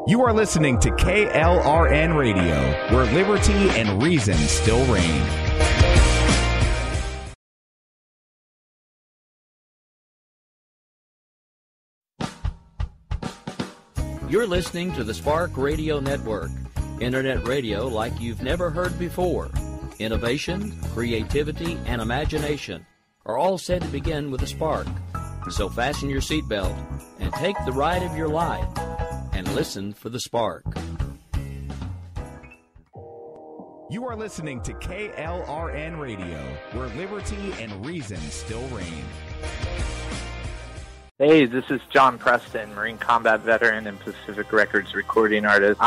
You are listening to KLRN Radio, where liberty and reason still reign. You're listening to the Spark Radio Network, Internet radio like you've never heard before. Innovation, creativity, and imagination are all said to begin with a spark. So fasten your seatbelt and take the ride of your life and listen for the spark. You are listening to KLRN Radio, where liberty and reason still reign. Hey, this is John Preston, Marine combat veteran and Pacific Records recording artist.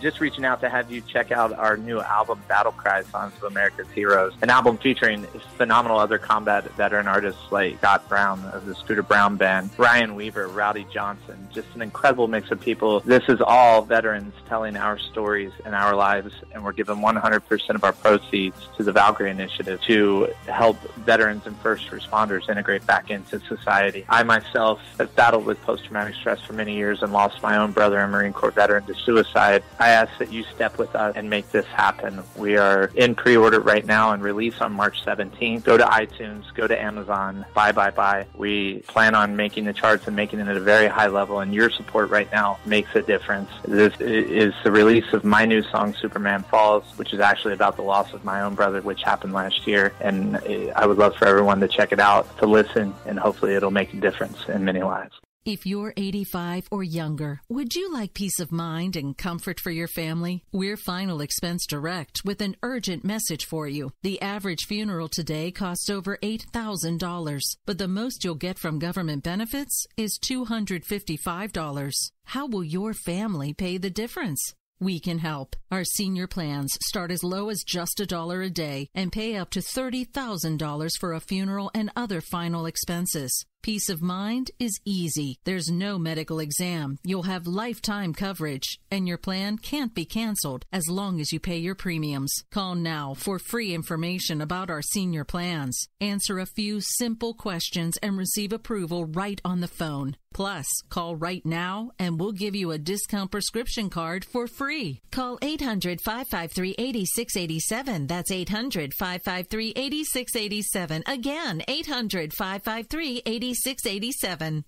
Just reaching out to have you check out our new album, Battle Cry, Songs of America's Heroes, an album featuring phenomenal other combat veteran artists like Scott Brown of the Scooter Brown Band, Ryan Weaver, Rowdy Johnson, just an incredible mix of people. This is all veterans telling our stories and our lives, and we're giving 100% of our proceeds to the Valkyrie Initiative to help veterans and first responders integrate back into society. I myself have battled with post-traumatic stress for many years and lost my own brother, a Marine Corps veteran, to suicide. I ask that you step with us and make this happen. We are in pre-order right now and release on March 17th. Go to iTunes, go to Amazon, buy. We plan on making the charts and making it at a very high level, and your support right now makes a difference. This is the release of my new song, Superman Falls, which is actually about the loss of my own brother, which happened last year, and I would love for everyone to check it out, to listen, and hopefully it'll make a difference in many lives. If you're 85 or younger, would you like peace of mind and comfort for your family? We're Final Expense Direct with an urgent message for you. The average funeral today costs over $8,000, but the most you'll get from government benefits is $255. How will your family pay the difference? We can help. Our senior plans start as low as just $1 a day and pay up to $30,000 for a funeral and other final expenses. Peace of mind is easy. There's no medical exam. You'll have lifetime coverage, and your plan can't be canceled as long as you pay your premiums. Call now for free information about our senior plans. Answer a few simple questions and receive approval right on the phone. Plus, call right now and we'll give you a discount prescription card for free. Call 800-553-8687. That's 800-553-8687. Again, 800-553-8687. 687.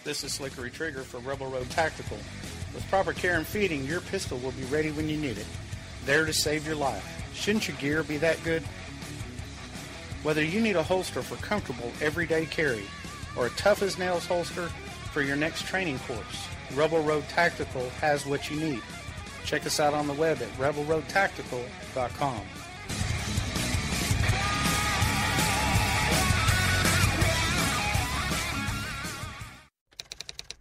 This is Slickery Trigger for Rebel Road Tactical. With proper care and feeding, your pistol will be ready when you need it. There to save your life. Shouldn't your gear be that good? Whether you need a holster for comfortable everyday carry or a tough-as-nails holster for your next training course, Rebel Road Tactical has what you need. Check us out on the web at rebelroadtactical.com.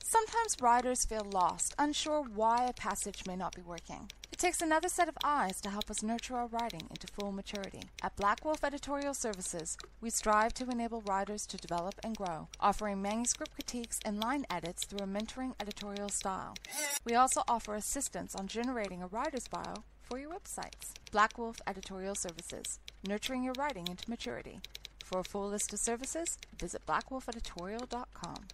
Sometimes riders feel lost, unsure why a passage may not be working. It takes another set of eyes to help us nurture our writing into full maturity. At Black Wolf Editorial Services, we strive to enable writers to develop and grow, offering manuscript critiques and line edits through a mentoring editorial style. We also offer assistance on generating a writer's bio for your websites. Black Wolf Editorial Services, nurturing your writing into maturity. For a full list of services, visit blackwolfeditorial.com.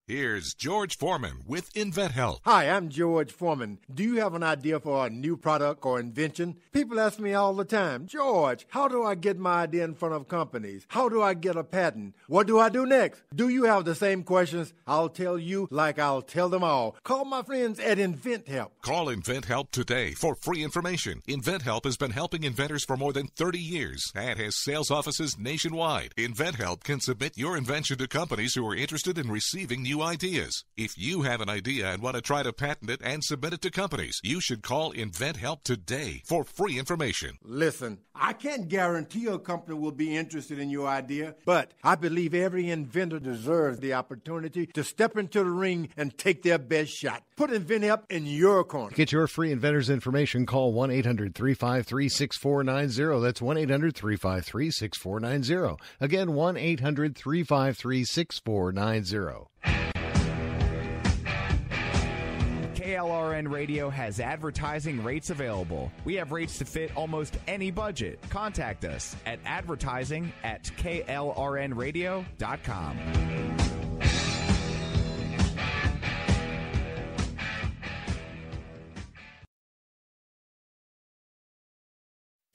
Here's George Foreman with InventHelp. Hi, I'm George Foreman. Do you have an idea for a new product or invention? People ask me all the time, George, how do I get my idea in front of companies? How do I get a patent? What do I do next? Do you have the same questions? I'll tell you like I'll tell them all. Call my friends at InventHelp. Call InventHelp today for free information. InventHelp has been helping inventors for more than 30 years and has sales offices nationwide. InventHelp can submit your invention to companies who are interested in receiving new ideas. If you have an idea and want to try to patent it and submit it to companies, you should call InventHelp today for free information. Listen, I can't guarantee a company will be interested in your idea, but I believe every inventor deserves the opportunity to step into the ring and take their best shot. Put InventHelp in your corner. To get your free inventor's information, call 1-800-353-6490. That's 1-800-353-6490. Again, 1-800-353-6490. KLRN Radio has advertising rates available. We have rates to fit almost any budget. Contact us at advertising@klrnradio.com.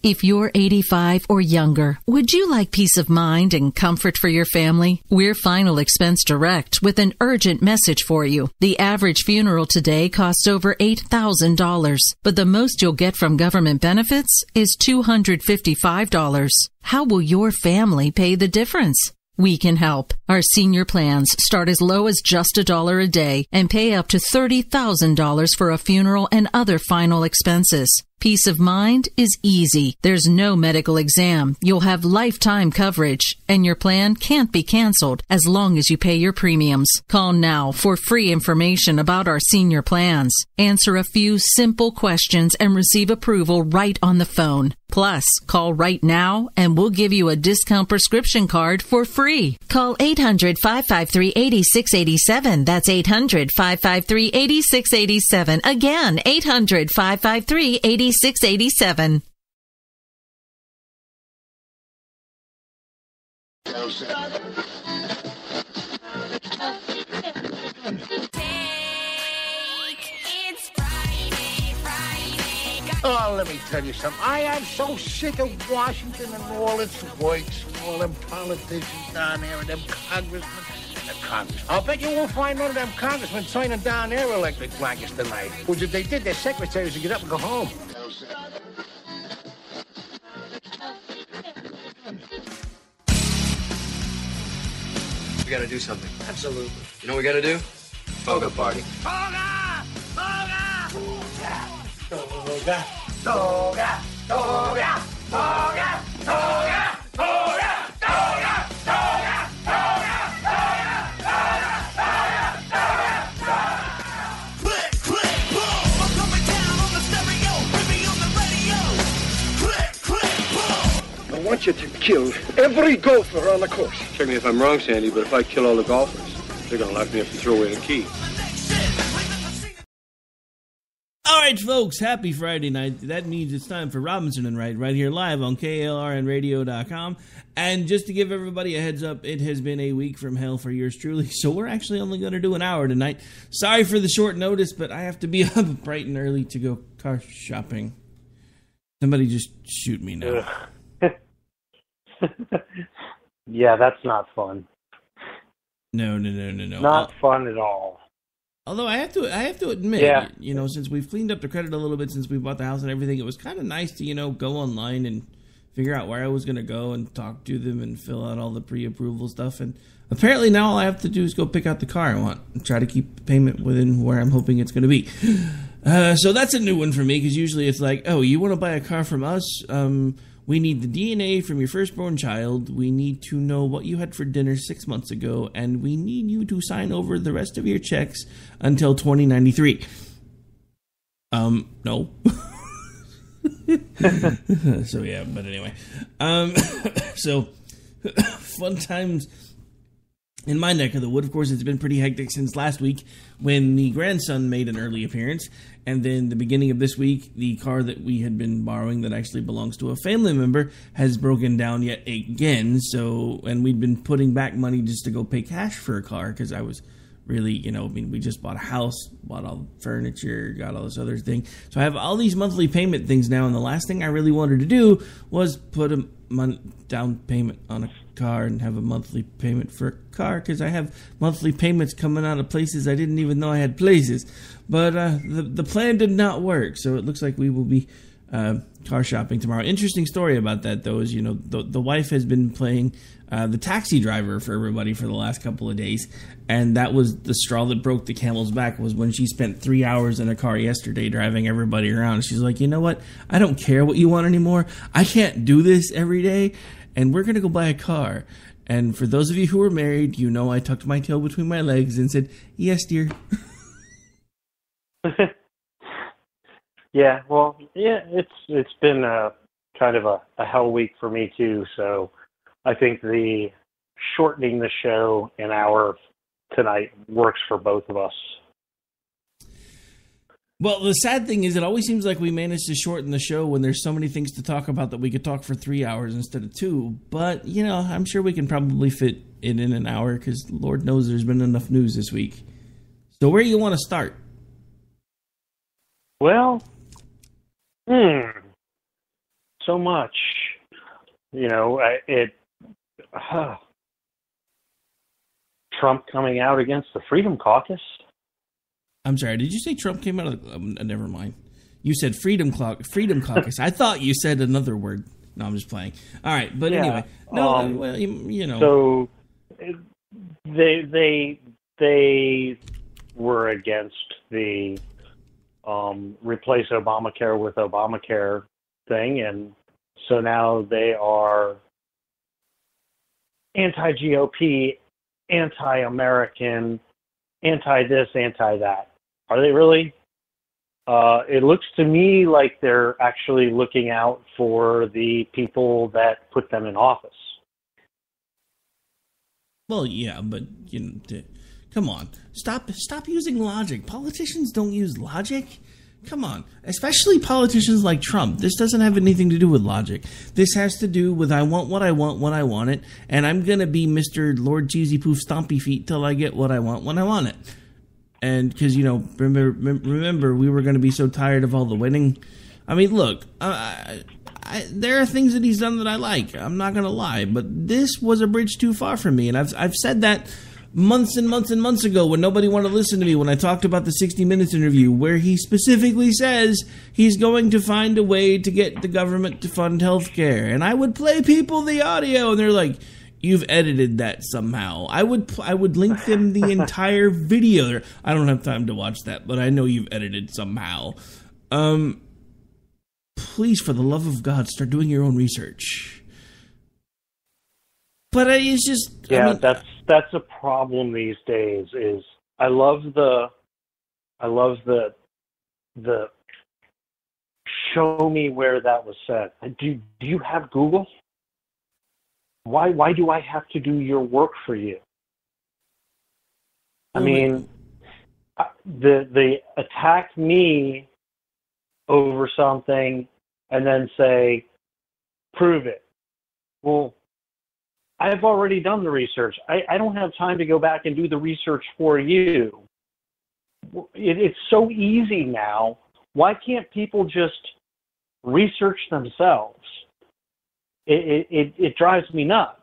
If you're 85 or younger, would you like peace of mind and comfort for your family? We're Final Expense Direct with an urgent message for you. The average funeral today costs over $8,000, but the most you'll get from government benefits is $255. How will your family pay the difference? We can help. Our senior plans start as low as just $1 a day and pay up to $30,000 for a funeral and other final expenses. Peace of mind is easy. There's no medical exam. You'll have lifetime coverage, and your plan can't be canceled as long as you pay your premiums. Call now for free information about our senior plans. Answer a few simple questions and receive approval right on the phone. Plus, call right now and we'll give you a discount prescription card for free. Call 800-553-8687. That's 800-553-8687. Again, 800-553-8687. Oh, let me tell you something. I am so sick of Washington and all its works, all them politicians down there and them congressmen. I'll bet you won't find none of them congressmen signing down their electric blankets tonight. Which if they did, their secretaries would get up and go home. We gotta do something. Absolutely. You know what we gotta do? Toga party. Toga! Toga! Toga! Toga! Toga! Toga! Toga! Toga! I want you to kill every golfer on the course. Check me if I'm wrong, Sandy, but if I kill all the golfers, they're gonna lock me up and throw away the key. All right, folks, happy Friday night. That means it's time for Robinson and Wright right here live on KLRNradio.com. And just to give everybody a heads up, it has been a week from hell for yours truly, so we're actually only going to do an hour tonight. Sorry for the short notice, but I have to be up bright and early to go car shopping. Somebody just shoot me now. Yeah, that's not fun. No. Not fun at all. Although I have to admit, yeah. Since we've cleaned up the credit a little bit since we bought the house and everything, it was kind of nice to, go online and figure out where I was going to go and talk to them and fill out all the pre-approval stuff. And apparently now all I have to do is go pick out the car I want and try to keep the payment within where I'm hoping it's going to be. So that's a new one for me, because usually it's like, oh, you want to buy a car from us? We need the DNA from your firstborn child. We need to know what you had for dinner 6 months ago. And we need you to sign over the rest of your checks until 2093. No. So, yeah, but anyway. So, fun times in my neck of the wood. Of course, it's been pretty hectic since last week when the grandson made an early appearance. And then the beginning of this week, the car that we had been borrowing that actually belongs to a family member has broken down yet again. So, and we'd been putting back money just to go pay cash for a car because I was really, we just bought a house, bought all the furniture, got all this other thing. So I have all these monthly payment things now. And the last thing I really wanted to do was put a down payment on a car and have a monthly payment for a car, because I have monthly payments coming out of places I didn't even know I had places. But the plan did not work, so it looks like we will be car shopping tomorrow. Interesting story about that, though, is the wife has been playing the taxi driver for everybody for the last couple of days, and that was the straw that broke the camel's back, was when she spent 3 hours in a car yesterday driving everybody around. She's like, you know what? I don't care what you want anymore. I can't do this every day, and we're going to go buy a car. And for those of you who are married, I tucked my tail between my legs and said, yes, dear. Yeah, well, it's been kind of a hell week for me too. So I think the shortening the show an hour tonight works for both of us. Well, the sad thing is it always seems like we manage to shorten the show when there's so many things to talk about that we could talk for 3 hours instead of 2. But, I'm sure we can probably fit it in an hour because Lord knows there's been enough news this week. So where do you want to start? Well, so much. Trump coming out against the Freedom Caucus. I'm sorry, did you say Trump came out of never mind. You said Freedom Caucus. I thought you said another word. No, I'm just playing. All right, but anyway. No, well, So they were against the replace Obamacare with Obamacare thing, and so now they are anti-GOP, anti-American, anti-this, anti-that. Are they really? It looks to me like they're actually looking out for the people that put them in office. Well, yeah, but come on, stop using logic. Politicians don't use logic. Come on, especially politicians like Trump. This doesn't have anything to do with logic. This has to do with I want what I want when I want it, and I'm gonna be Mr. Lord Cheesy Poof Stompy Feet till I get what I want when I want it. And because remember, we were going to be so tired of all the winning. I mean, look, there are things that he's done that I like. I'm not going to lie, but this was a bridge too far for me, and I've said that months and months and months ago when nobody wanted to listen to me when I talked about the 60 Minutes interview where he specifically says he's going to find a way to get the government to fund healthcare, and I would play people the audio, and they're like, "You've edited that somehow." I would link them the entire video. I don't have time to watch that, but I know you've edited somehow. Please, for the love of God, start doing your own research. But it's just that's a problem these days. Is I love the show me where that was said. Do you have Google? Why do I have to do your work for you? I mean, they attack me over something and then say, prove it. Well, I've already done the research. I don't have time to go back and do the research for you. It's so easy now. Why can't people just research themselves? It drives me nuts.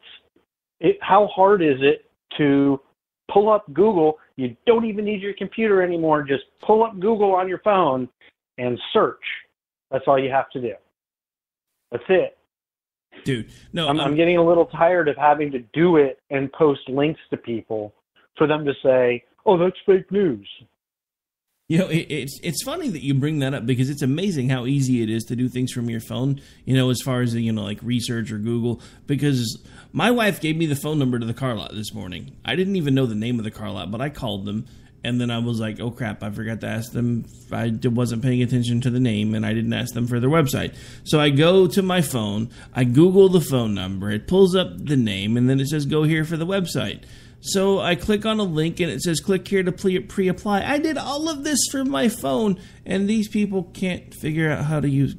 How hard is it to pull up Google? You don't even need your computer anymore. Just pull up Google on your phone and search. That's all you have to do. That's it. Dude, no. I'm getting a little tired of having to do it and post links to people for them to say, "Oh, that's fake news." It's funny that you bring that up because it's amazing how easy it is to do things from your phone, as far as, like research or Google, because my wife gave me the phone number to the car lot this morning. I didn't even know the name of the car lot, but I called them, and then I was like, oh crap, I forgot to ask them. I wasn't paying attention to the name, and I didn't ask them for their website. So I go to my phone, I Google the phone number, it pulls up the name, and then it says go here for the website. So I click on a link and it says click here to pre-apply. I did all of this from my phone, and these people can't figure out how to use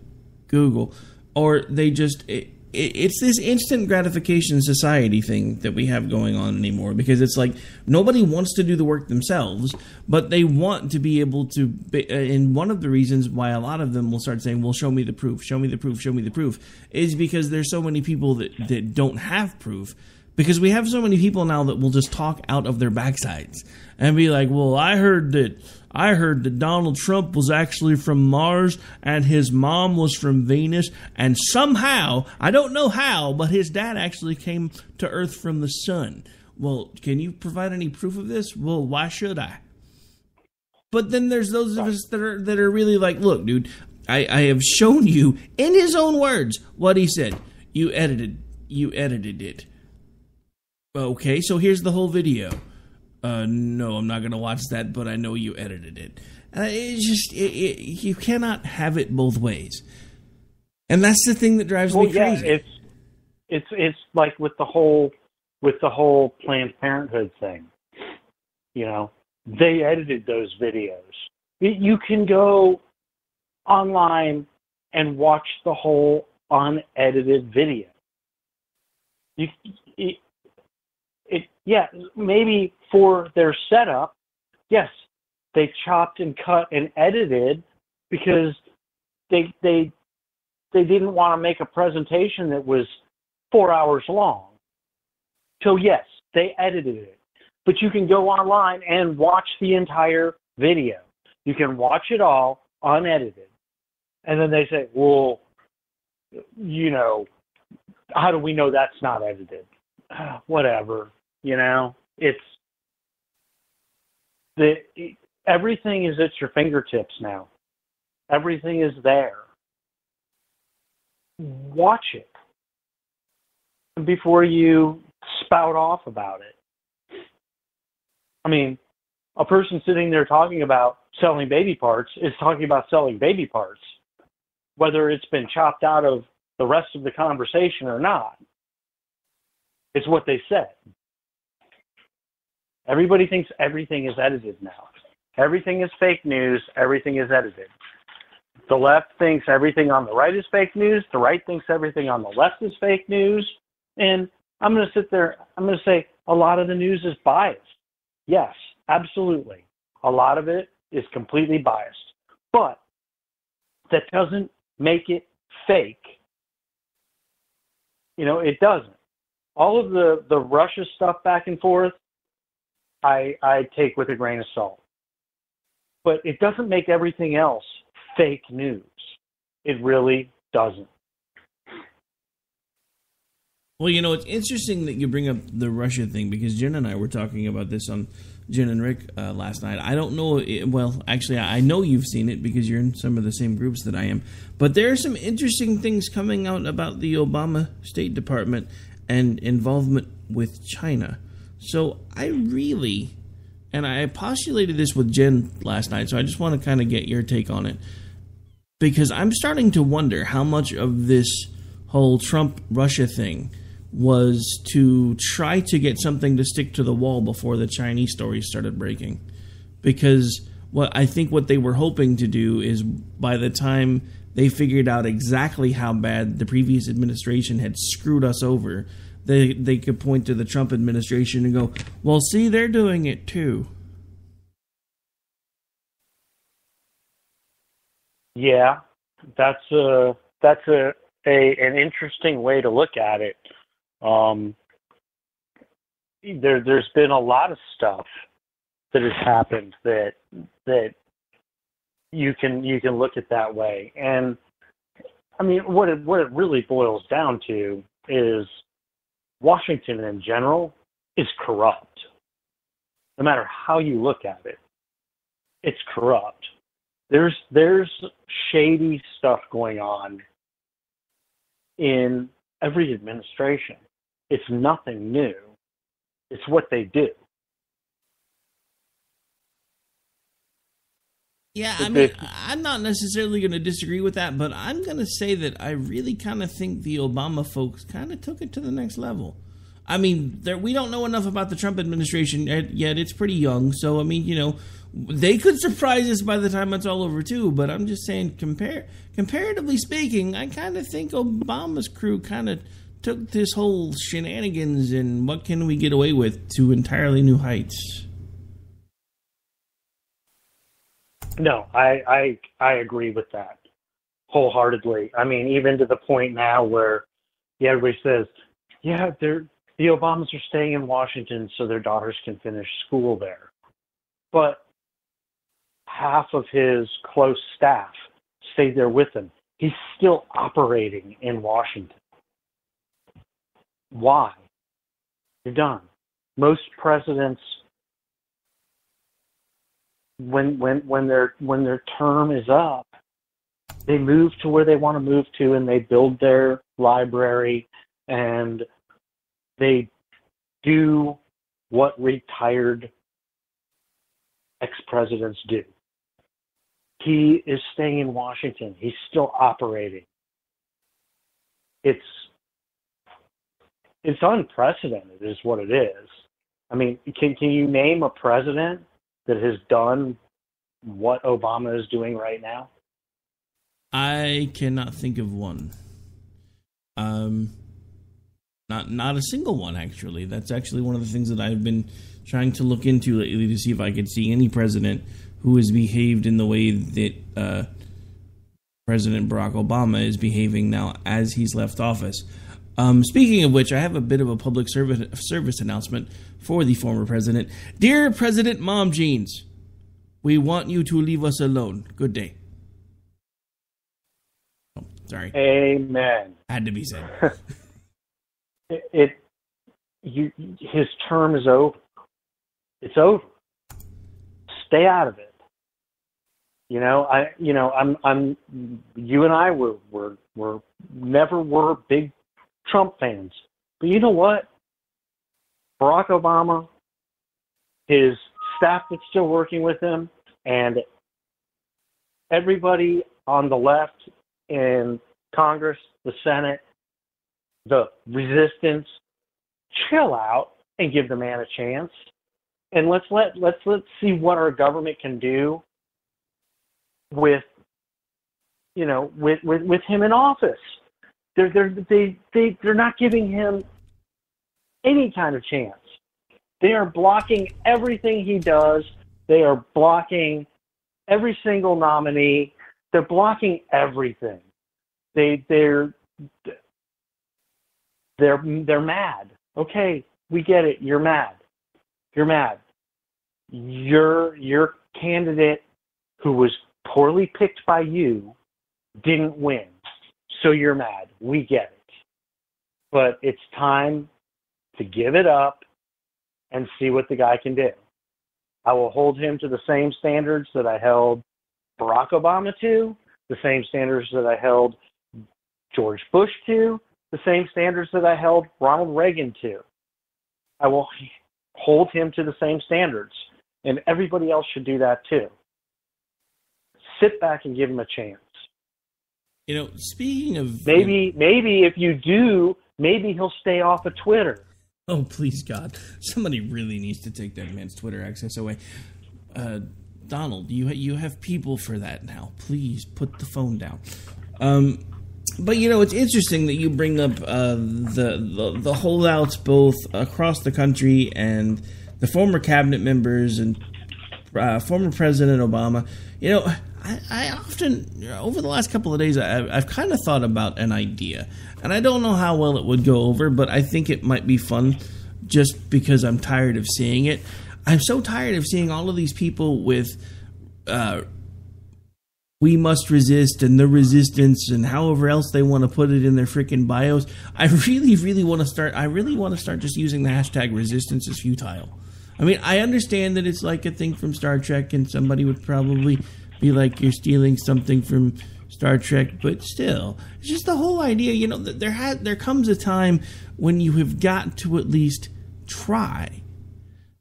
Google, or they just it's this instant gratification society thing that we have going on anymore, because it's like nobody wants to do the work themselves, but they want to be able to. And one of the reasons why a lot of them will start saying, well, show me the proof, show me the proof, show me the proof, is because there's so many people that don't have proof. Because we have so many people now that will just talk out of their backsides and be like, well, I heard that Donald Trump was actually from Mars and his mom was from Venus, and somehow, I don't know how, but his dad actually came to Earth from the sun. Well, can you provide any proof of this? Well, why should I? But then there's those of us that are really like, look, dude, I have shown you in his own words what he said. You edited it. Okay, so here's the whole video. No, I'm not going to watch that, but I know you edited it. It's just, you cannot have it both ways. And that's the thing that drives me crazy. It's like with the whole Planned Parenthood thing. They edited those videos. You can go online and watch the whole unedited video. Maybe for their setup, yes, they chopped and cut and edited because they didn't want to make a presentation that was 4 hours long. So yes, they edited it. But you can go online and watch the entire video. You can watch it all unedited. And then they say, well, you know, how do we know that's not edited? Whatever, you know, everything is at your fingertips now. Everything is there. Watch it before you spout off about it. I mean, a person sitting there talking about selling baby parts is talking about selling baby parts, whether it's been chopped out of the rest of the conversation or not. It's what they said. Everybody thinks everything is edited now. Everything is fake news. Everything is edited. The left thinks everything on the right is fake news. The right thinks everything on the left is fake news. And I'm going to sit there, I'm going to say a lot of the news is biased. Yes, absolutely. A lot of it is completely biased. But that doesn't make it fake. You know, it doesn't. All of the Russia stuff back and forth, I take with a grain of salt. But it doesn't make everything else fake news. It really doesn't. Well, you know, it's interesting that you bring up the Russia thing because Jen and I were talking about this on Jen and Rick last night. I don't know. Actually, I know you've seen it because you're in some of the same groups that I am. But there are some interesting things coming out about the Obama State Department and involvement with China. So I postulated this with Jen last night, so I just want to kind of get your take on it. Because I'm starting to wonder how much of this whole Trump-Russia thing was to try to get something to stick to the wall before the Chinese stories started breaking. Because I think what they were hoping to do is by the time they figured out exactly how bad the previous administration had screwed us over, they could point to the Trump administration and go, well, see, they're doing it too. Yeah, that's an interesting way to look at it. There's been a lot of stuff that has happened that you can look at that way. And I mean, what it really boils down to is Washington in general is corrupt. No matter how you look at it, it's corrupt. There's shady stuff going on in every administration. It's nothing new. It's what they do. Yeah, I mean, I'm not necessarily going to disagree with that, but I'm going to say that I really kind of think the Obama folks kind of took it to the next level. I mean, we don't know enough about the Trump administration yet. It's pretty young, so, I mean, you know, they could surprise us by the time it's all over, too, but I'm just saying, comparatively speaking, I kind of think Obama's crew kind of took this whole shenanigans and what can we get away with to entirely new heights. No, I agree with that wholeheartedly. I mean, even to the point now where everybody says, yeah, the Obamas are staying in Washington so their daughters can finish school there. But half of his close staff stayed there with him. He's still operating in Washington. Why? You're done. Most presidents, when their term is up, they move to where they want to move to, and they build their library, and they do what retired ex-presidents do. He is staying in Washington. He's still operating. It's unprecedented, is what it is. I mean, can you name a president that has done what Obama is doing right now? I cannot think of one. Not a single one, actually. That's actually one of the things that I've been trying to look into lately to see if I could see any president who has behaved in the way that President Barack Obama is behaving now as he's left office. Speaking of which, I have a bit of a public service announcement for the former president. Dear President Mom Jeans, we want you to leave us alone. Good day. Oh, sorry. Amen. Had to be said. His term is over. It's over. Stay out of it. You and I were never were big Trump fans. But you know what? Barack Obama, his staff that's still working with him, and everybody on the left in Congress, the Senate, the resistance, chill out and give the man a chance. And let's see what our government can do with him in office. They're not giving him any kind of chance. They are blocking everything he does. They are blocking every single nominee. They're blocking everything. They're mad. Okay, we get it. You're mad. You're mad. Your candidate who was poorly picked by you didn't win. So you're mad. We get it. But it's time to give it up and see what the guy can do. I will hold him to the same standards that I held Barack Obama to, the same standards that I held George Bush to, the same standards that I held Ronald Reagan to. I will hold him to the same standards, and everybody else should do that too. Sit back and give him a chance. Speaking of... Maybe if you do, maybe he'll stay off of Twitter. Oh, please, God. Somebody really needs to take that man's Twitter access away. Donald, you have people for that now. Please put the phone down. But, it's interesting that you bring up the holdouts both across the country and the former cabinet members and former President Obama. I often, over the last couple of days, I've kind of thought about an idea. And I don't know how well it would go over, but I think it might be fun just because I'm tired of seeing it. I'm so tired of seeing all of these people with we must resist and the resistance and however else they want to put it in their freaking bios. I really want to start just using the hashtag resistance is futile. I mean, I understand that it's like a thing from Star Trek and somebody would probably be like, you're stealing something from Star Trek, but still, it's just the whole idea, there comes a time when you have got to at least try.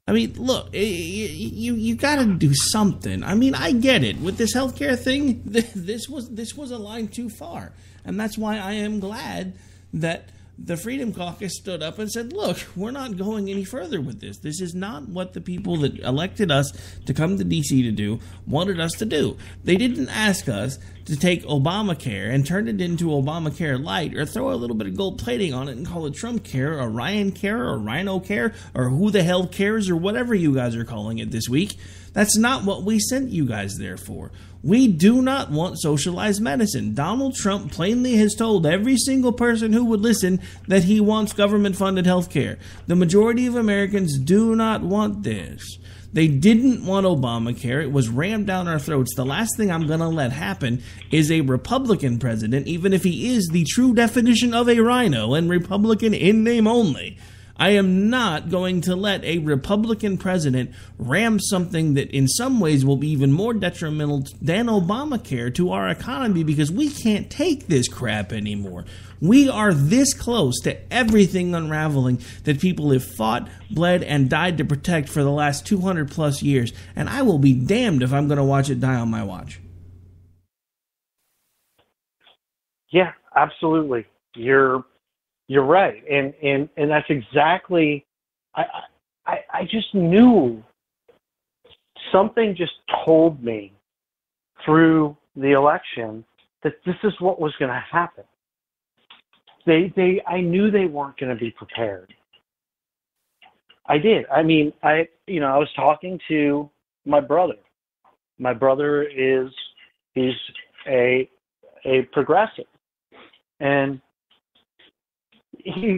I mean, look, you got to do something. I mean, I get it. With this healthcare thing, this was a line too far. And that's why I am glad that the Freedom Caucus stood up and said, look, we're not going any further with this. This is not what the people that elected us to come to D.C. to do wanted us to do. They didn't ask us to take Obamacare and turn it into Obamacare Light or throw a little bit of gold plating on it and call it Trump Care or Ryan Care or Rhino Care or who the hell cares or whatever you guys are calling it this week. That's not what we sent you guys there for. We do not want socialized medicine. Donald Trump plainly has told every single person who would listen that he wants government-funded health care. The majority of Americans do not want this. They didn't want Obamacare. It was rammed down our throats. The last thing I'm going to let happen is a Republican president, even if he is the true definition of a rhino and Republican in name only. I am not going to let a Republican president ram something that in some ways will be even more detrimental than Obamacare to our economy because we can't take this crap anymore. We are this close to everything unraveling that people have fought, bled, and died to protect for the last 200 plus years, and I will be damned if I'm going to watch it die on my watch. Yeah, absolutely. You're right, and that's exactly. I just knew something just told me through the election that this is what was going to happen. I knew they weren't going to be prepared. I did. I mean, I was talking to my brother. My brother he's a progressive, and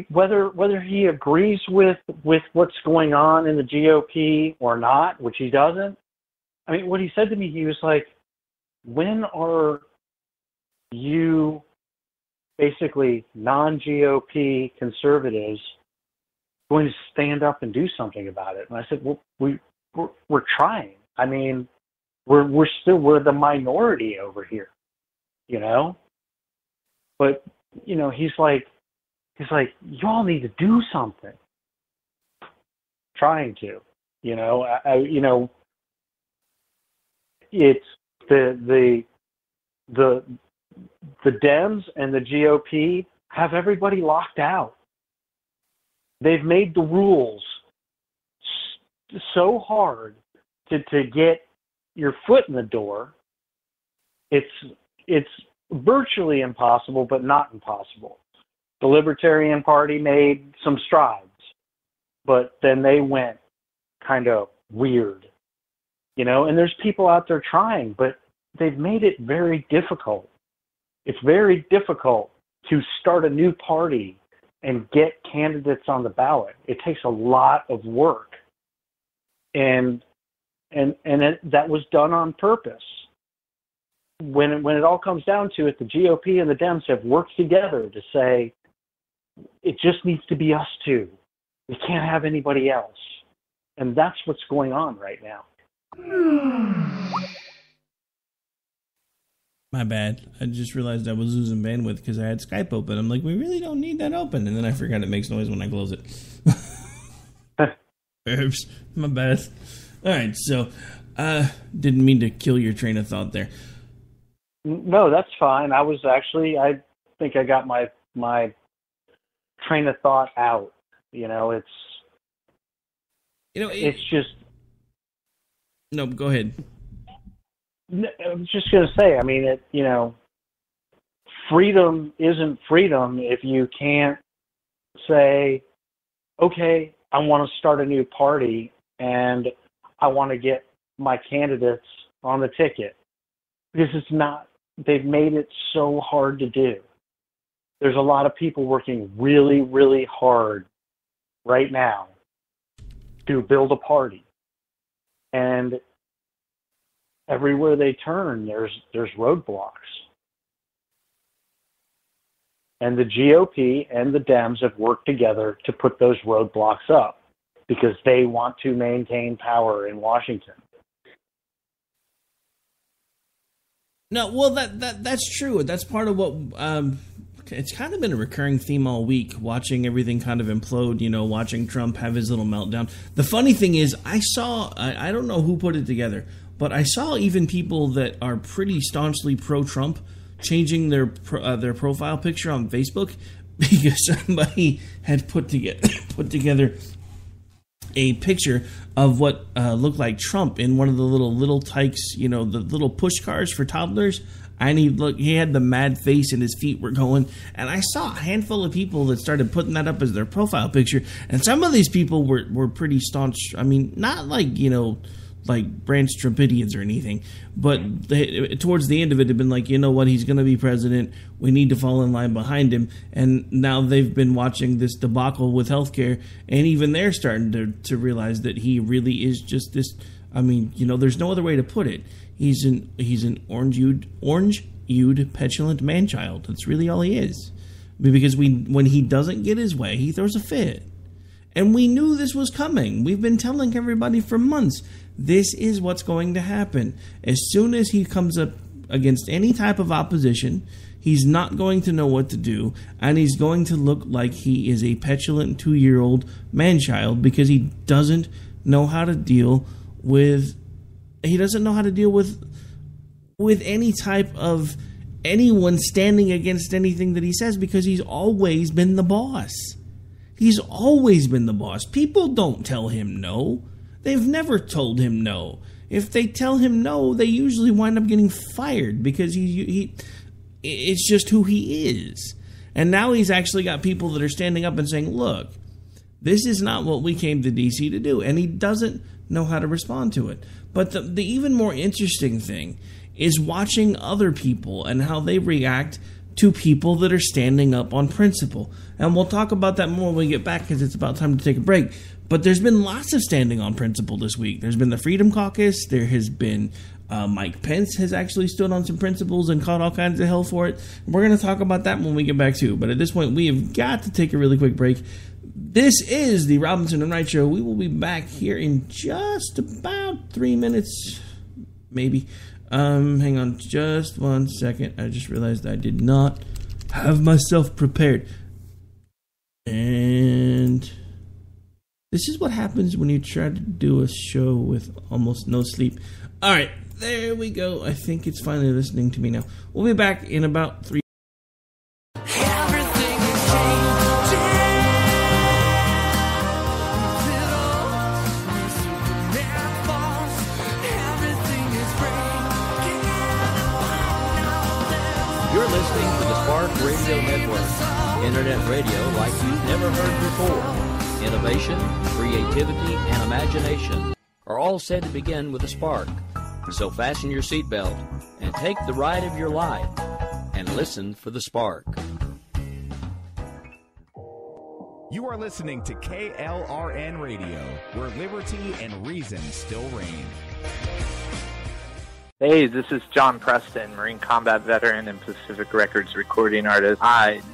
whether he agrees with what's going on in the GOP or not, which he doesn't. I mean, what he said to me, he was like, when are you basically non-GOP conservatives going to stand up and do something about it? And I said, well, we're trying. I mean, we're the minority over here, you know? But, you know, he's like, y'all need to do something. Trying to, you know, it's the Dems and the GOP have everybody locked out. They've made the rules so hard to get your foot in the door. It's virtually impossible, but not impossible. The Libertarian Party made some strides, but then they went kind of weird, you know, and there's people out there trying, but they've made it very difficult. It's very difficult to start a new party and get candidates on the ballot. It takes a lot of work. And that was done on purpose. When it all comes down to it, the GOP and the Dems have worked together to say, it just needs to be us two. We can't have anybody else. And that's what's going on right now. My bad. I just realized I was losing bandwidth because I had Skype open. I'm like, we really don't need that open. And then I forgot it makes noise when I close it. Oops. My bad. All right. So, didn't mean to kill your train of thought there. No, that's fine. I think I got my train of thought out. You know, it's just. No, go ahead. I was just going to say, I mean, freedom isn't freedom if you can't say, okay, I want to start a new party and I want to get my candidates on the ticket. Because it's not, they've made it so hard to do. There's a lot of people working really, really hard right now to build a party. And everywhere they turn, there's roadblocks. And the GOP and the Dems have worked together to put those roadblocks up because they want to maintain power in Washington. No, well, that's true. That's part of what it's kind of been a recurring theme all week, watching everything kind of implode, you know, watching Trump have his little meltdown. The funny thing is, I don't know who put it together, but I saw even people that are pretty staunchly pro-Trump changing their profile picture on Facebook because somebody had put together a picture of what looked like Trump in one of the little tykes, you know, the little push cars for toddlers. And he had the mad face and his feet were going. And I saw a handful of people that started putting that up as their profile picture. And some of these people were pretty staunch. I mean, not like, you know, like Branch Trumpidians or anything. But towards the end of it, had been like, you know what, he's going to be president. We need to fall in line behind him. And now they've been watching this debacle with healthcare. And even they're starting to realize that he really is just this. I mean, you know, there's no other way to put it. He's an orange-hued petulant man-child. That's really all he is. Because when he doesn't get his way, he throws a fit. And we knew this was coming. We've been telling everybody for months, this is what's going to happen. As soon as he comes up against any type of opposition, he's not going to know what to do, and he's going to look like he is a petulant 2-year-old man-child because he doesn't know how to deal with... He doesn't know how to deal with any type of anyone standing against anything that he says because he's always been the boss. He's always been the boss. People don't tell him no. They've never told him no. if they tell him no, they usually wind up getting fired because it's just who he is. And now he's actually got people that are standing up and saying, look, this is not what we came to D.C. to do. And he doesn't know how to respond to it. But the even more interesting thing is watching other people and how they react to people that are standing up on principle. And we'll talk about that more when we get back because it's about time to take a break. But there's been lots of standing on principle this week. There's been the Freedom Caucus. There has been Mike Pence has actually stood on some principles and caught all kinds of hell for it. We're going to talk about that when we get back too. But at this point, we have got to take a really quick break. This is the Robinson and Wright Show. We will be back here in just about 3 minutes, maybe. Hang on just 1 second. I just realized I did not have myself prepared. And this is what happens when you try to do a show with almost no sleep. All right, there we go. I think it's finally listening to me now. We'll be back in about 3. You're listening to the Spark Radio Network, internet radio like you've never heard before. Innovation, creativity, and imagination are all said to begin with a spark. So fasten your seatbelt and take the ride of your life and listen for the spark. You are listening to KLRN Radio, where liberty and reason still reign. Hey, this is John Preston, Marine combat veteran and Pacific Records recording artist.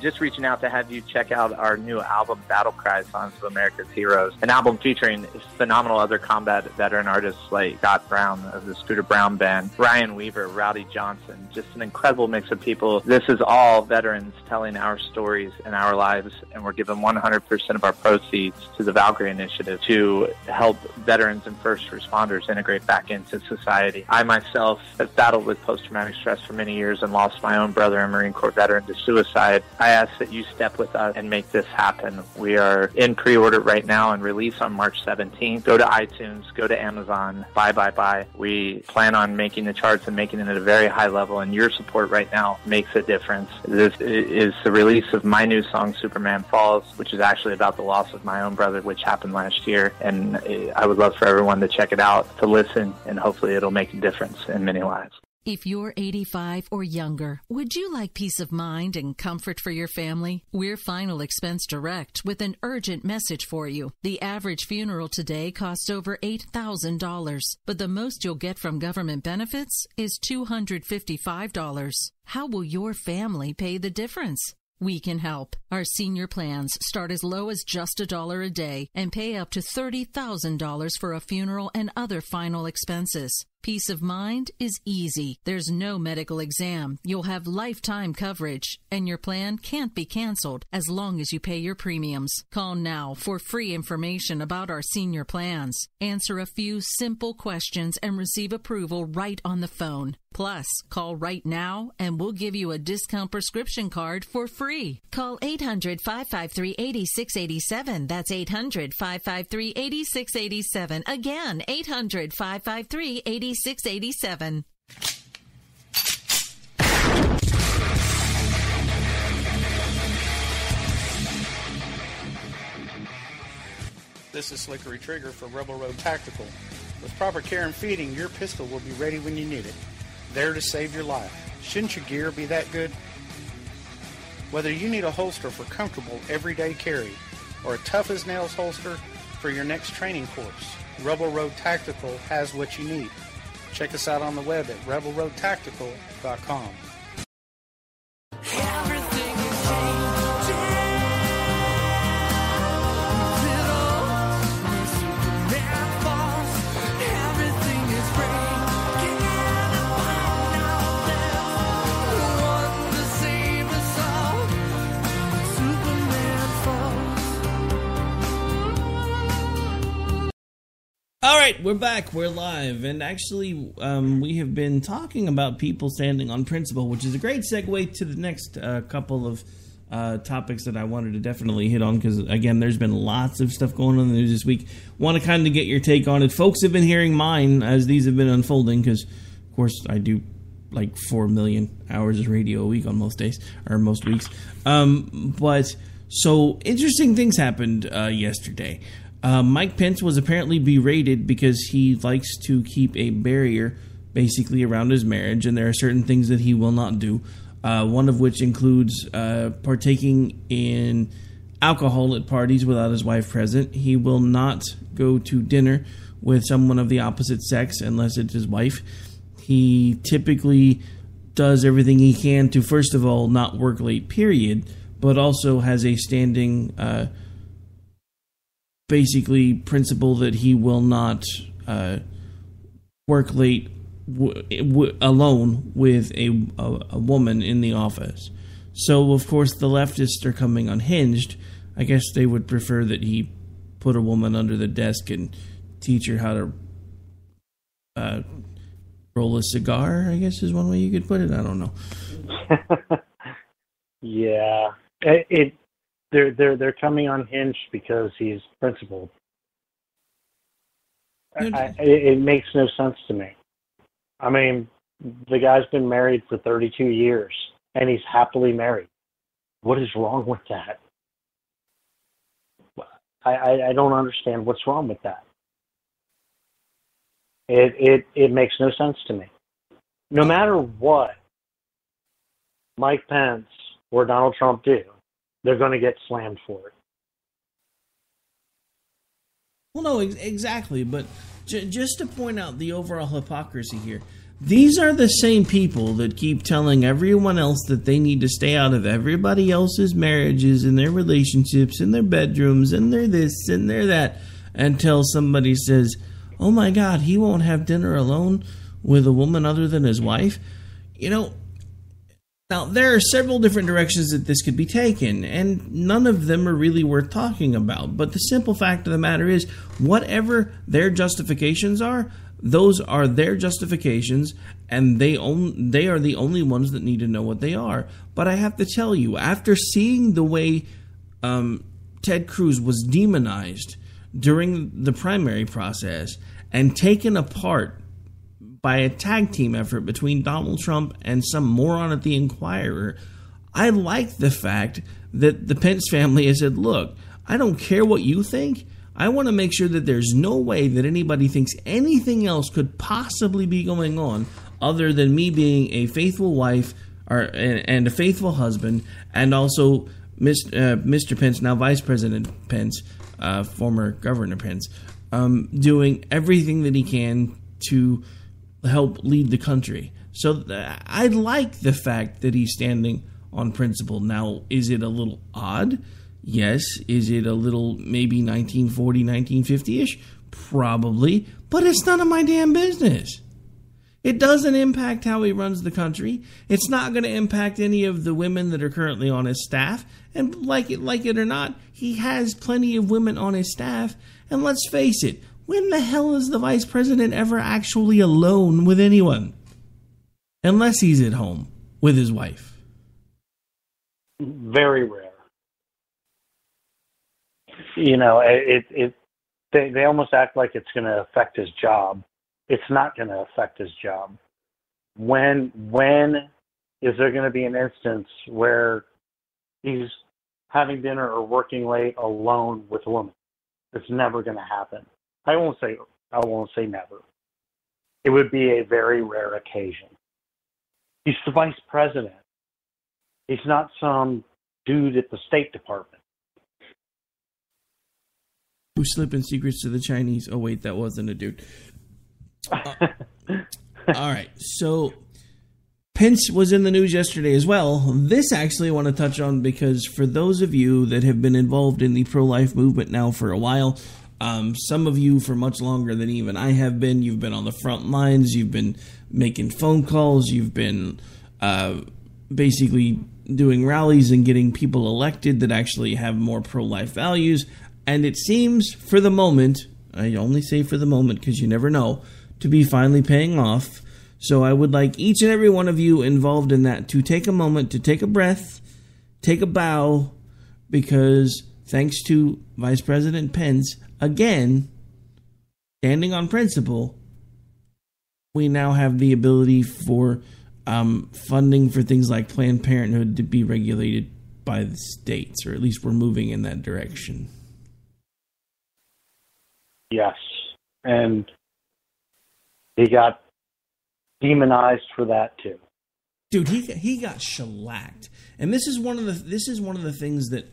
Just reaching out to have you check out our new album, Battle Cry, Songs of America's Heroes, an album featuring phenomenal other combat veteran artists like Scott Brown of the Scooter Brown Band, Ryan Weaver, Rowdy Johnson, just an incredible mix of people. This is all veterans telling our stories and our lives, and we're giving 100% of our proceeds to the Valkyrie Initiative to help veterans and first responders integrate back into society. I myself have battled with post-traumatic stress for many years and lost my own brother, a Marine Corps veteran, to suicide. I ask that you step with us and make this happen. We are in pre-order right now and release on March 17th. Go to iTunes, go to Amazon, buy. We plan on making the charts and making it at a very high level, and your support right now makes a difference. This is the release of my new song, Superman Falls, which is actually about the loss of my own brother, which happened last year, and I would love for everyone to check it out, to listen, and hopefully it'll make a difference in many lives. If you're 85 or younger, would you like peace of mind and comfort for your family? We're Final Expense Direct with an urgent message for you. The average funeral today costs over $8,000, but the most you'll get from government benefits is $255. How will your family pay the difference? We can help. Our senior plans start as low as just $1 a day and pay up to $30,000 for a funeral and other final expenses. Peace of mind is easy. There's no medical exam. You'll have lifetime coverage, and your plan can't be canceled as long as you pay your premiums. Call now for free information about our senior plans. Answer a few simple questions and receive approval right on the phone. Plus, call right now and we'll give you a discount prescription card for free. Call 800-553-8687. That's 800-553-8687. Again, 800-553-8687. 8687. This is Slickery Trigger for Rebel Road Tactical. With proper care and feeding, your pistol will be ready when you need it. There to save your life. Shouldn't your gear be that good? Whether you need a holster for comfortable everyday carry or a tough-as-nails holster for your next training course, Rebel Road Tactical has what you need. Check us out on the web at rebelroadtactical.com. All right, we're back. We're live. And actually, we have been talking about people standing on principle, which is a great segue to the next couple of topics that I wanted to definitely hit on because, again, there's been lots of stuff going on in the news this week. Want to kind of get your take on it. Folks have been hearing mine as these have been unfolding because, of course, I do like 4 million hours of radio a week on most days, or most weeks. But, so, interesting things happened yesterday. Mike Pence was apparently berated because he likes to keep a barrier basically around his marriage, and there are certain things that he will not do. One of which includes partaking in alcohol at parties without his wife present. He will not go to dinner with someone of the opposite sex unless it's his wife. He typically does everything he can to, first of all, not work late, period, but also has a standing, basically, principle that he will not work late alone with a woman in the office. So, of course, the leftists are coming unhinged. I guess they would prefer that he put a woman under the desk and teach her how to roll a cigar, I guess is one way you could put it. I don't know. Yeah. They're coming unhinged because he's principled. It makes no sense to me. I mean, the guy's been married for 32 years, and he's happily married. What is wrong with that? I don't understand what's wrong with that. It makes no sense to me. No matter what Mike Pence or Donald Trump do, they're going to get slammed for it. Well, no, exactly. But just to point out the overall hypocrisy here, these are the same people that keep telling everyone else that they need to stay out of everybody else's marriages and their relationships and their bedrooms and their this and their that until somebody says, oh my God, he won't have dinner alone with a woman other than his wife. You know, now there are several different directions that this could be taken, and none of them are really worth talking about. But the simple fact of the matter is, whatever their justifications are, those are their justifications, and they are the only ones that need to know what they are. But I have to tell you, after seeing the way Ted Cruz was demonized during the primary process and taken apart by a tag team effort between Donald Trump and some moron at the Inquirer, I like the fact that the Pence family has said, look, I don't care what you think. I want to make sure that there's no way that anybody thinks anything else could possibly be going on other than me being a faithful wife and a faithful husband, and also Mr. Pence, now Vice President Pence, former Governor Pence, doing everything that he can to help lead the country. So I like the fact that he's standing on principle. Now, is it a little odd? Yes. Is it a little maybe 1940, 1950-ish? Probably. But it's none of my damn business. It doesn't impact how he runs the country. It's not going to impact any of the women that are currently on his staff. And like it or not, he has plenty of women on his staff. And let's face it, when the hell is the vice president ever actually alone with anyone? Unless he's at home with his wife. Very rare. You know, they almost act like it's going to affect his job. It's not going to affect his job. When is there going to be an instance where he's having dinner or working late alone with a woman? It's never going to happen. I won't say never. It would be a very rare occasion. He's the vice president. He's not some dude at the State Department who's slipping secrets to the Chinese. Oh wait, that wasn't a dude. All right, so Pence was in the news yesterday as well. This actually I want to touch on because for those of you that have been involved in the pro-life movement now for a while, some of you for much longer than even I have been, you've been on the front lines, you've been making phone calls, you've been basically doing rallies and getting people elected that actually have more pro-life values. And it seems, for the moment, I only say for the moment because you never know, to be finally paying off. So I would like each and every one of you involved in that to take a moment, to take a breath, take a bow, because thanks to Vice President Pence, again, standing on principle, we now have the ability for funding for things like Planned Parenthood to be regulated by the states, or at least we're moving in that direction. Yes, and he got demonized for that too. Dude, he got shellacked, and this is one of the things that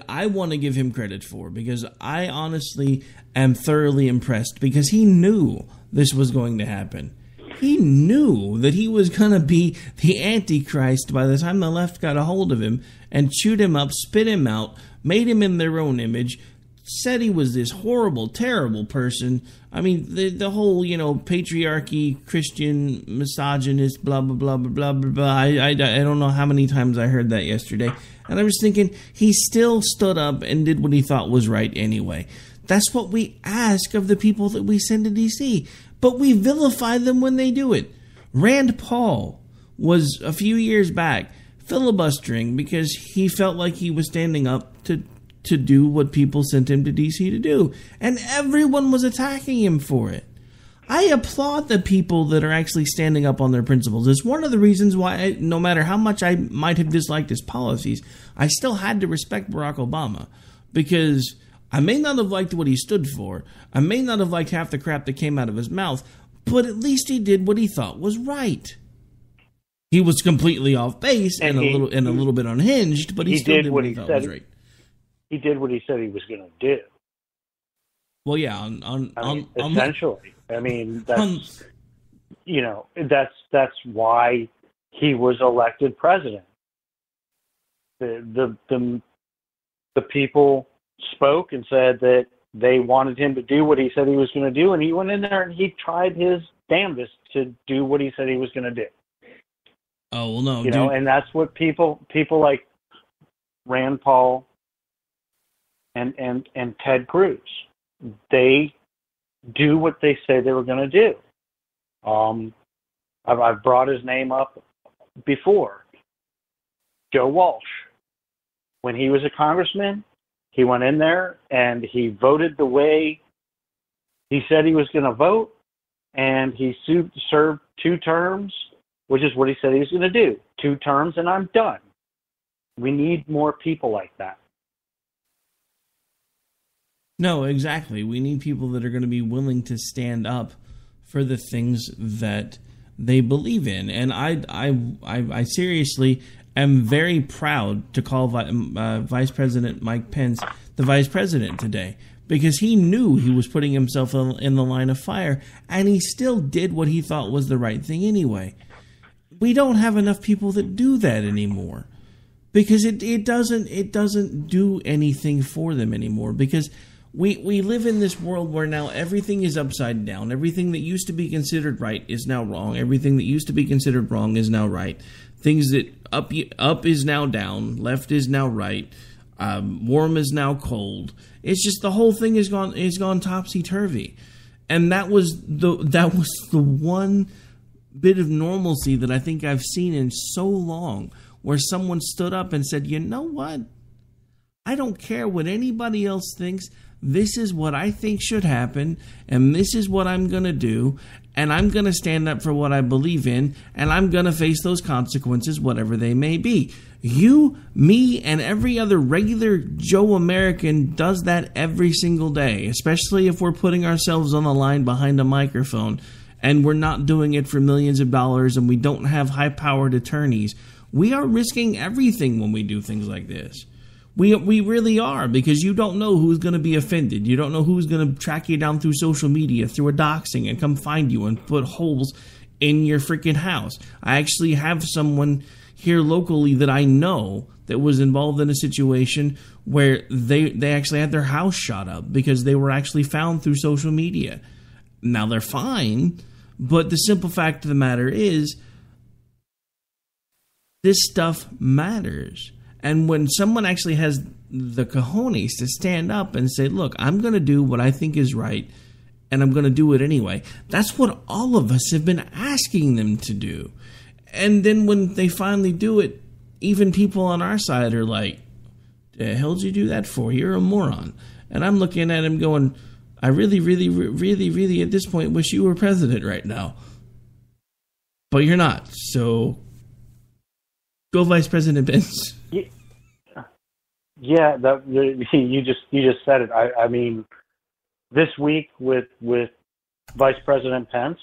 I want to give him credit for, because I honestly am thoroughly impressed, because he knew this was going to happen. He knew that he was going to be the Antichrist by the time the left got a hold of him and chewed him up, spit him out, made him in their own image, said he was this horrible, terrible person. I mean, the whole, patriarchy, Christian, misogynist, blah, blah, blah, blah, blah, blah. I don't know how many times I heard that yesterday. And I was thinking, he still stood up and did what he thought was right anyway. That's what we ask of the people that we send to D.C., but we vilify them when they do it. Rand Paul was, a few years back, filibustering because he felt like he was standing up to do what people sent him to D.C. to do. And everyone was attacking him for it. I applaud the people that are actually standing up on their principles. It's one of the reasons why, no matter how much I might have disliked his policies, I still had to respect Barack Obama. Because I may not have liked what he stood for, I may not have liked half the crap that came out of his mouth, but at least he did what he thought was right. He was completely off base and a little bit unhinged, but he still did what he thought was right. He did what he said he was going to do. Well, yeah, essentially. I mean, that's that's why he was elected president. The people spoke and said that they wanted him to do what he said he was going to do, and he went in there and he tried his damnedest to do what he said he was going to do. Oh well, no, and that's what people like Rand Paul and Ted Cruz, they do what they say they were going to do. I've brought his name up before. Joe Walsh, when he was a congressman, he went in there and he voted the way he said he was going to vote, and he served 2 terms, which is what he said he was going to do. 2 terms and I'm done. We need more people like that. No, exactly. We need people that are going to be willing to stand up for the things that they believe in. And I seriously am very proud to call Vice President Mike Pence the Vice President today, because he knew he was putting himself in the line of fire, and he still did what he thought was the right thing anyway. We don't have enough people that do that anymore, because it doesn't do anything for them anymore, because we live in this world where now everything is upside down. Everything that used to be considered right is now wrong. Everything that used to be considered wrong is now right. Things that up is now down, left is now right, warm is now cold. It's just the whole thing is gone topsy-turvy. And that was the one bit of normalcy that I think I've seen in so long, where someone stood up and said, you know what? I don't care what anybody else thinks. This is what I think should happen, and this is what I'm going to do, and I'm going to stand up for what I believe in, and I'm going to face those consequences, whatever they may be. You, me, and every other regular Joe American does that every single day, especially if we're putting ourselves on the line behind a microphone, and we're not doing it for millions of dollars, and we don't have high-powered attorneys. We are risking everything when we do things like this. We really are, because you don't know who's going to be offended. You don't know who's going to track you down through social media, through a doxing, and come find you and put holes in your freaking house. I actually have someone here locally that I know that was involved in a situation where they actually had their house shot up because they were actually found through social media. Now they're fine, but the simple fact of the matter is, this stuff matters. And when someone actually has the cojones to stand up and say, look, I'm going to do what I think is right, and I'm going to do it anyway, that's what all of us have been asking them to do. And then when they finally do it, even people on our side are like, the hell did you do that for? You're a moron. And I'm looking at him going, I really, really, really, really at this point wish you were president right now. But you're not. So go Vice President Pence. Yeah, you just said it. I mean, this week with Vice President Pence,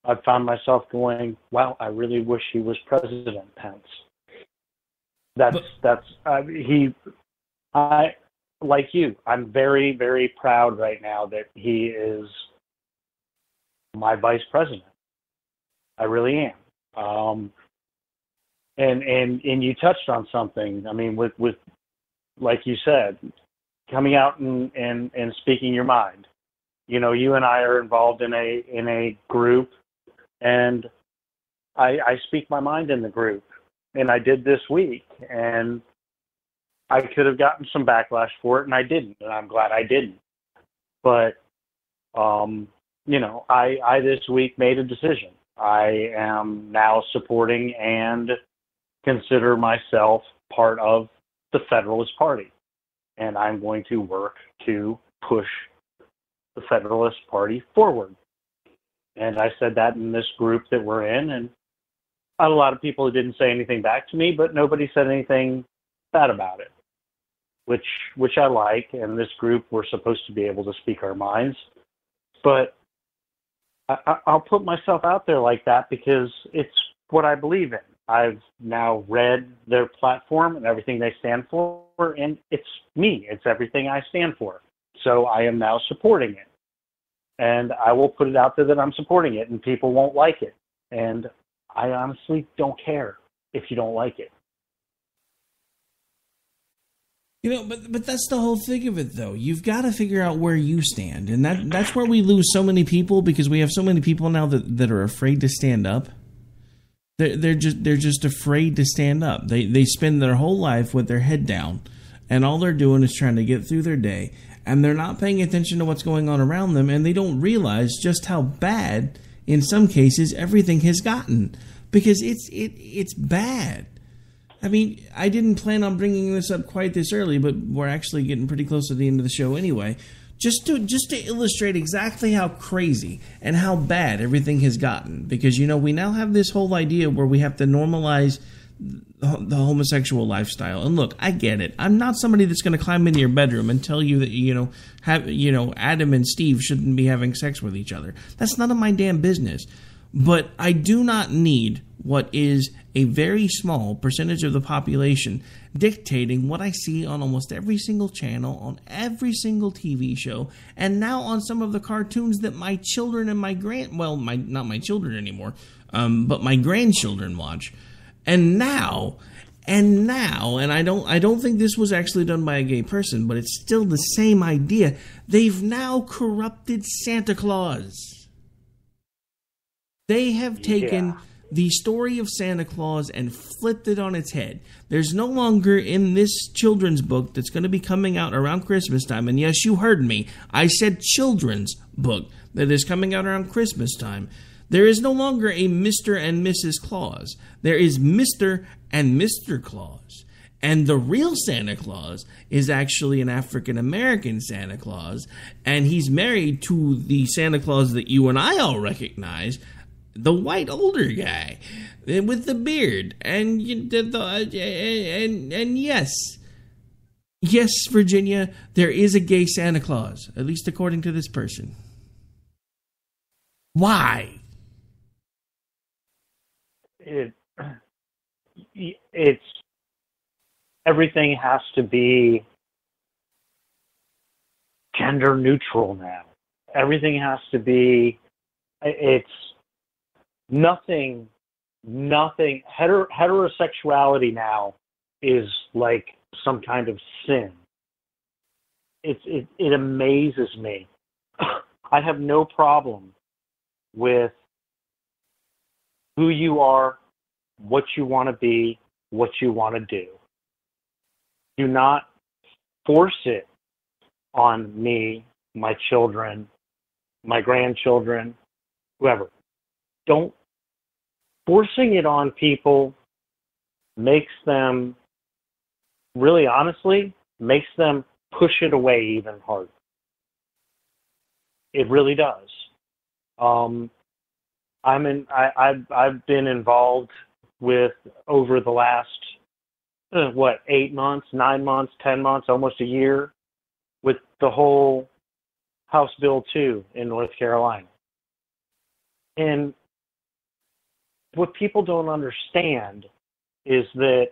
I found myself going, wow, I really wish he was President Pence. Like you, I'm very, very proud right now that he is my vice president. I really am. And you touched on something. I mean, with like you said, coming out and speaking your mind. You know, you and I are involved in a group, and I speak my mind in the group, and I did this week, and I could have gotten some backlash for it, and I didn't, and I'm glad I didn't. But you know, I this week made a decision. I am now supporting and consider myself part of the Federalist Party, and I'm going to work to push the Federalist Party forward. And I said that in this group that we're in, and a lot of people didn't say anything back to me, but nobody said anything bad about it, which I like. And this group, we're supposed to be able to speak our minds, but I'll put myself out there like that because it's what I believe in. I've now read their platform and everything they stand for, and it's me. It's everything I stand for. So I am now supporting it. And I will put it out there that I'm supporting it, and people won't like it. And I honestly don't care if you don't like it. You know, but that's the whole thing of it, though. You've got to figure out where you stand, and that's where we lose so many people, because we have so many people now that are afraid to stand up. They're just afraid to stand up. They spend their whole life with their head down, and all they're doing is trying to get through their day, and they're not paying attention to what's going on around them, and they don't realize just how bad, in some cases, everything has gotten, because it's bad. I mean, I didn't plan on bringing this up quite this early, but we're actually getting pretty close to the end of the show anyway. Just to illustrate exactly how crazy and how bad everything has gotten. Because, you know, we now have this whole idea where we have to normalize the homosexual lifestyle. And look, I get it. I'm not somebody that's going to climb into your bedroom and tell you that, Adam and Steve shouldn't be having sex with each other. That's none of my damn business. But I do not need what is a very small percentage of the population dictating what I see on almost every single channel, on every single TV show, and now on some of the cartoons that my children and not my children anymore, but my grandchildren watch. And I don't think this was actually done by a gay person, but it's still the same idea. They've now corrupted Santa Claus. They have taken the story of Santa Claus and flipped it on its head. There's no longer in this children's book that's going to be coming out around Christmas time, and yes, you heard me, I said children's book that is coming out around Christmas time. There is no longer a Mr. and Mrs. Claus. There is Mr. and Mr. Claus. And the real Santa Claus is actually an African-American Santa Claus, and he's married to the Santa Claus that you and I all recognize, the white older guy with the beard. And yes, Virginia, there is a gay Santa Claus, at least according to this person. Why? It's everything has to be gender neutral now. Everything has to be, it's nothing, heterosexuality now is like some kind of sin. It amazes me. I have no problem with who you are, what you want to be, what you want to do. Do not force it on me, my children, my grandchildren, whoever. Don't. Forcing it on people makes them, really honestly, makes them push it away even harder. It really does. I've been involved with, over the last 8 months, 9 months, 10 months, almost a year, with the whole House Bill 2 in North Carolina. And what people don't understand is that,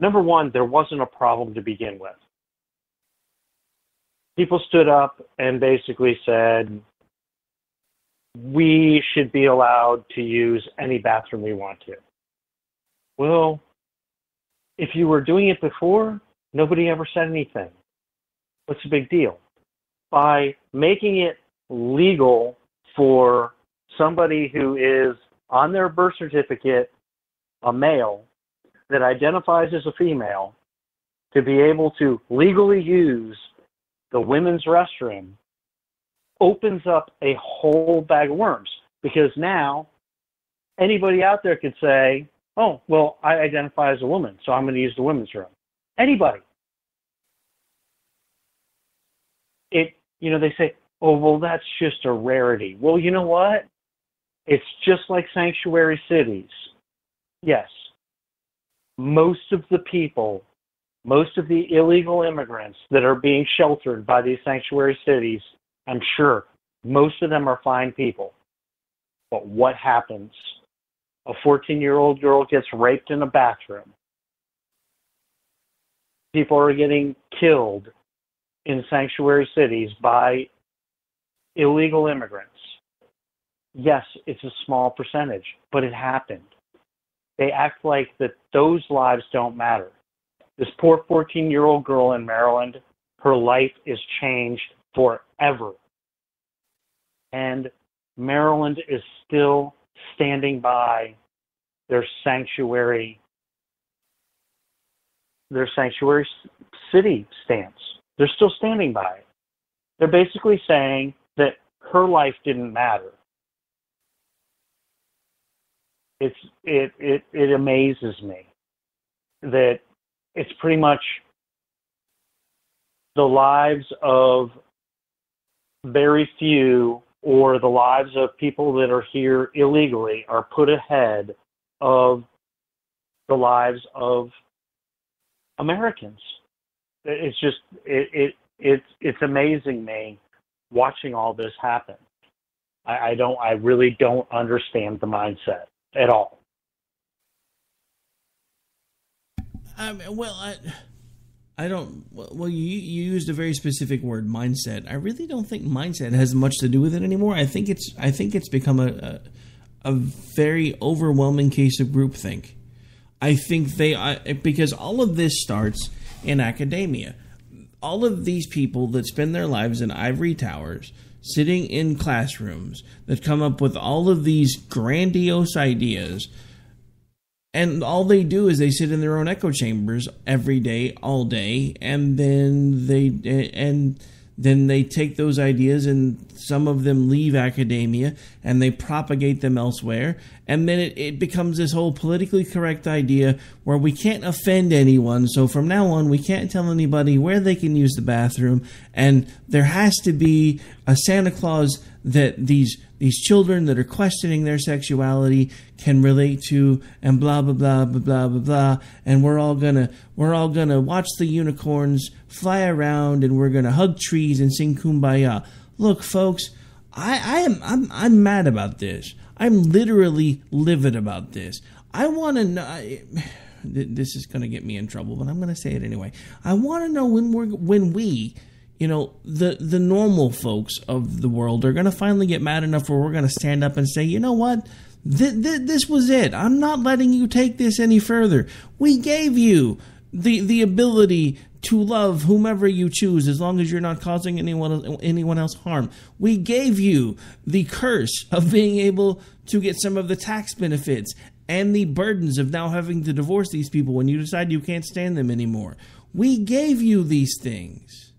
number one, there wasn't a problem to begin with. People stood up and basically said, we should be allowed to use any bathroom we want to. Well, if you were doing it before, nobody ever said anything. What's the big deal? By making it legal for somebody who is on their birth certificate a male that identifies as a female to be able to legally use the women's restroom, opens up a whole bag of worms, because now anybody out there could say, oh, well, I identify as a woman, so I'm going to use the women's room. Anybody. They say, oh, well, that's just a rarity. Well, you know what? It's just like sanctuary cities. Yes. Most of the people, most of the illegal immigrants that are being sheltered by these sanctuary cities, I'm sure most of them are fine people. But what happens? A 14-year-old girl gets raped in a bathroom. People are getting killed in sanctuary cities by illegal immigrants. Yes, it's a small percentage, but it happened. They act like that those lives don't matter. This poor 14-year-old girl in Maryland, her life is changed forever. And Maryland is still standing by their sanctuary city stance. They're still standing by it. They're basically saying that her life didn't matter. It amazes me that it's pretty much the lives of very few, or the lives of people that are here illegally, are put ahead of the lives of Americans. It's just it's amazing me watching all this happen. I really don't understand the mindset at all. I don't. Well, you used a very specific word, mindset. I really don't think mindset has much to do with it anymore. I think it's become a very overwhelming case of groupthink. I think because all of this starts in academia. All of these people that spend their lives in ivory towers, sitting in classrooms, that come up with all of these grandiose ideas, and all they do is they sit in their own echo chambers every day, all day, and then they take those ideas, and some of them leave academia and they propagate them elsewhere, and then it becomes this whole politically correct idea where we can't offend anyone, so from now on we can't tell anybody where they can use the bathroom, and there has to be a Santa Claus that these children that are questioning their sexuality can relate to, and blah blah blah blah blah blah blah, and we're all gonna watch the unicorns fly around, and we're gonna hug trees and sing Kumbaya. Look, folks, I'm mad about this. I'm literally livid about this. I want to know. This is going to get me in trouble, but I'm going to say it anyway. I want to know when we, the normal folks of the world are going to finally get mad enough where we're going to stand up and say, you know what? This was it. I'm not letting you take this any further. We gave you the ability to love whomever you choose, as long as you're not causing anyone else harm. We gave you the curse of being able to get some of the tax benefits and the burdens of now having to divorce these people when you decide you can't stand them anymore. We gave you these things.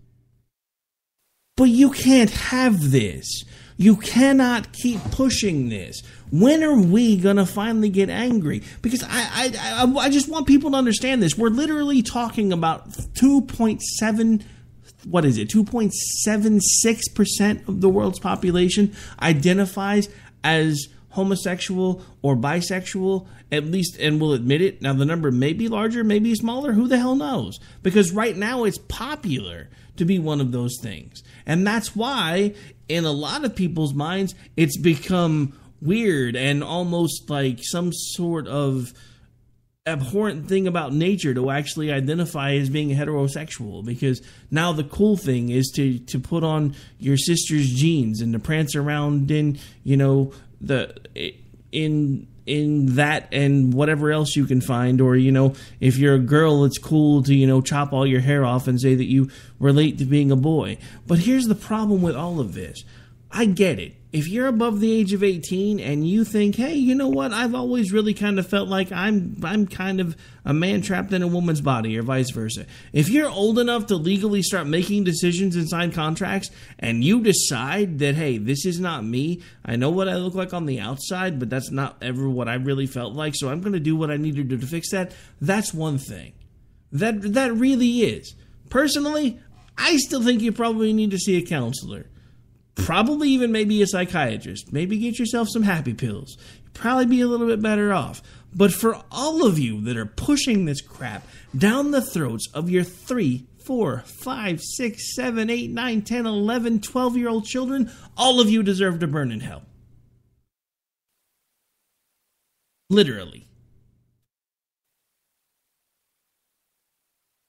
But you can't have this. You cannot keep pushing this. When are we gonna finally get angry? Because I just want people to understand this. We're literally talking about 2.76% of the world's population identifies as homosexual or bisexual, at least, and will admit it. Now, the number may be larger, maybe smaller, who the hell knows? Because right now it's popular to be one of those things. And that's why, in a lot of people's minds, it's become weird and almost like some sort of abhorrent thing about nature to actually identify as being heterosexual, because now the cool thing is to put on your sister's jeans and to prance around in, in that and whatever else you can find. Or, if you're a girl, it's cool to, chop all your hair off and say that you relate to being a boy. But here's the problem with all of this. I get it. If you're above the age of 18 and you think, hey, you know what, I've always really kind of felt like I'm kind of a man trapped in a woman's body, or vice versa. If you're old enough to legally start making decisions and sign contracts, and you decide that, hey, this is not me, I know what I look like on the outside, but that's not ever what I really felt like, so I'm going to do what I need to do to fix that, that's one thing. That really is. Personally, I still think you probably need to see a counselor. Probably even maybe a psychiatrist. Maybe get yourself some happy pills. You'd probably be a little bit better off. But for all of you that are pushing this crap down the throats of your 3, 4, 5, 6, 7, 8, 9, 10, 11, 12-year-old children, all of you deserve to burn in hell. Literally.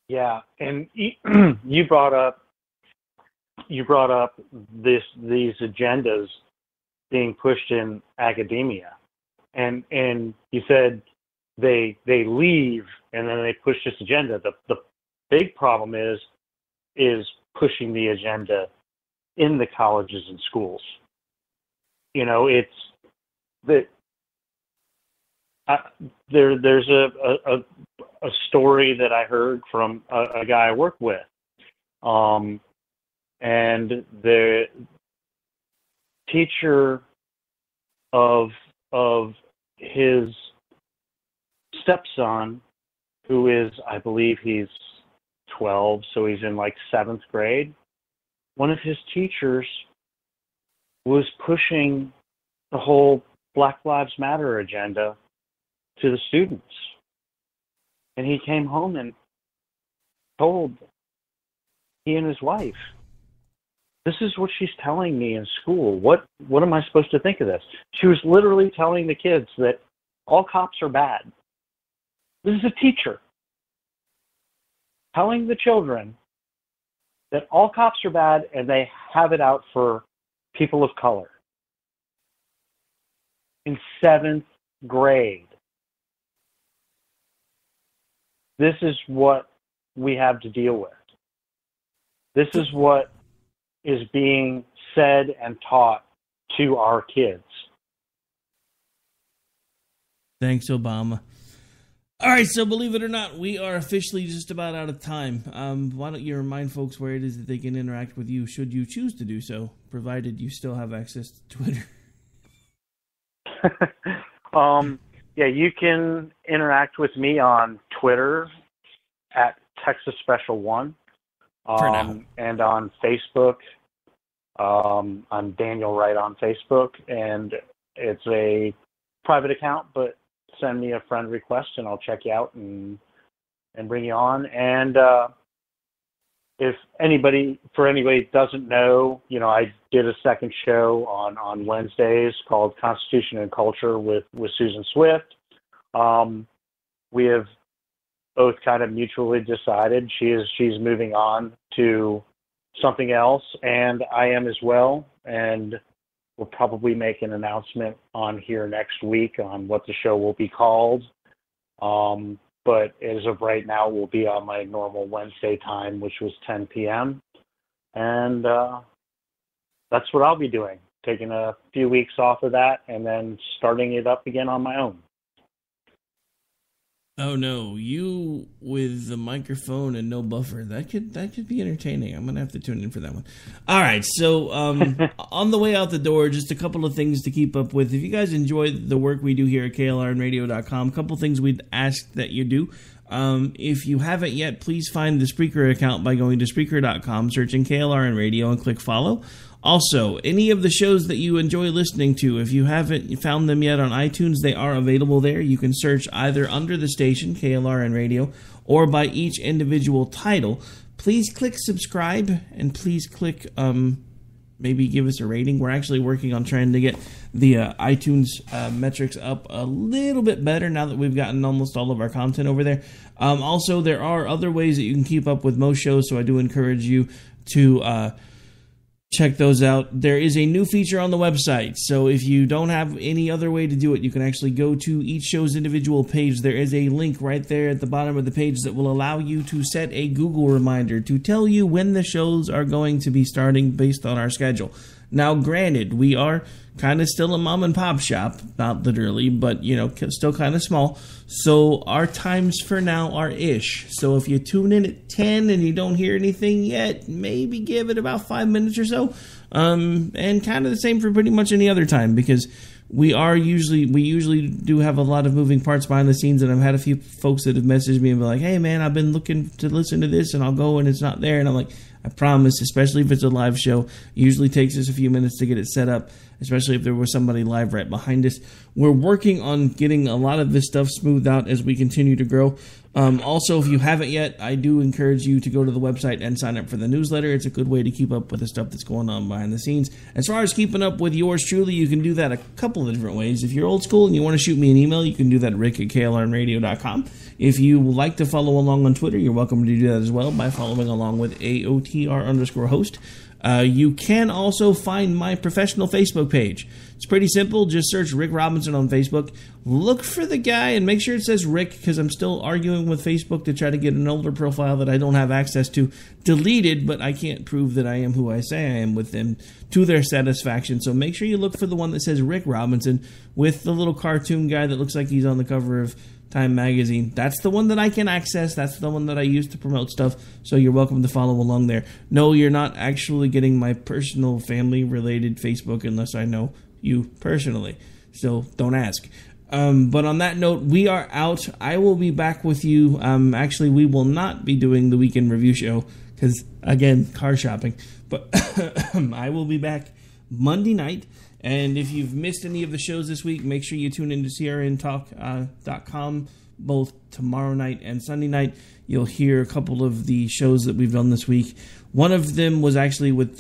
Yeah, and you brought up these agendas being pushed in academia, and you said they leave and then they push this agenda. The big problem is pushing the agenda in the colleges and schools. It's that there's a story that I heard from a guy I work with. And the teacher of his stepson, who is, I believe he's 12, so he's in like 7th grade, one of his teachers was pushing the whole Black Lives Matter agenda to the students. And he came home and told he and his wife, this is what she's telling me in school. What am I supposed to think of this? She was literally telling the kids that all cops are bad. This is a teacher telling the children that all cops are bad and they have it out for people of color. In 7th grade. This is what we have to deal with. This is what is being said and taught to our kids. Thanks, Obama. All right, so believe it or not, we are officially just about out of time. Why don't you remind folks where it is that they can interact with you, should you choose to do so, provided you still have access to Twitter. Yeah, you can interact with me on Twitter at Texas Special 1. And on Facebook, I'm Daniel Wright on Facebook, and it's a private account, but send me a friend request and I'll check you out and bring you on. And if anybody doesn't know, I did a second show on Wednesdays called Constitution and Culture with Susan Swift. We have both kind of mutually decided she's moving on to something else, and I am as well. And we'll probably make an announcement on here next week on what the show will be called. But as of right now, we'll be on my normal Wednesday time, which was 10 p.m. And that's what I'll be doing, taking a few weeks off of that and then starting it up again on my own. Oh no, you with the microphone and no buffer. That could be entertaining. I'm gonna have to tune in for that one. All right, so on the way out the door, just a couple of things to keep up with. If you guys enjoy the work we do here at KLRNradio.com, a couple things we'd ask that you do. If you haven't yet, please find the Spreaker account by going to Spreaker.com, searching KLRN Radio, and click follow. Also, any of the shows that you enjoy listening to, if you haven't found them yet on iTunes, they are available there. You can search either under the station, KLRN Radio, or by each individual title. Please click subscribe, and please click maybe give us a rating. We're actually working on trying to get the iTunes metrics up a little bit better now that we've gotten almost all of our content over there. Also, there are other ways that you can keep up with most shows, so I do encourage you to check those out. There is a new feature on the website, so if you don't have any other way to do it, you can actually go to each show's individual page. There is a link right there at the bottom of the page that will allow you to set a Google reminder to tell you when the shows are going to be starting based on our schedule. Now, granted, we are kind of still a mom and pop shop, not literally, but, you know, still kind of small. So our times for now are ish. So if you tune in at 10 and you don't hear anything yet, maybe give it about 5 minutes or so. And kind of the same for pretty much any other time, because we usually do have a lot of moving parts behind the scenes, and I've had a few folks that have messaged me and be like, hey man, I've been looking to listen to this, and I'll go and it's not there. And I'm like, I promise, especially if it's a live show, it usually takes us a few minutes to get it set up, especially if there was somebody live right behind us. We're working on getting a lot of this stuff smoothed out as we continue to grow. Also, if you haven't yet, I do encourage you to go to the website and sign up for the newsletter. It's a good way to keep up with the stuff that's going on behind the scenes. As far as keeping up with yours truly, you can do that a couple of different ways. If you're old school and you want to shoot me an email, you can do that at rick@klrnradio.com. If you would like to follow along on Twitter, you're welcome to do that as well by following along with AOTR_host. You can also find my professional Facebook page. It's pretty simple. Just search Rick Robinson on Facebook. Look for the guy and make sure it says Rick, because I'm still arguing with Facebook to try to get an older profile that I don't have access to deleted, but I can't prove that I am who I say I am with them to their satisfaction. So make sure you look for the one that says Rick Robinson with the little cartoon guy that looks like he's on the cover of Time Magazine. That's the one that I can access. That's the one that I use to promote stuff. So you're welcome to follow along there. No, you're not actually getting my personal family-related Facebook unless I know you personally. So don't ask. But on that note, we are out. I will be back with you. Actually, we will not be doing the weekend review show because, again, car shopping. But I will be back Monday night. And if you've missed any of the shows this week, make sure you tune into crntalk.com both tomorrow night and Sunday night. You'll hear a couple of the shows that we've done this week. One of them was actually with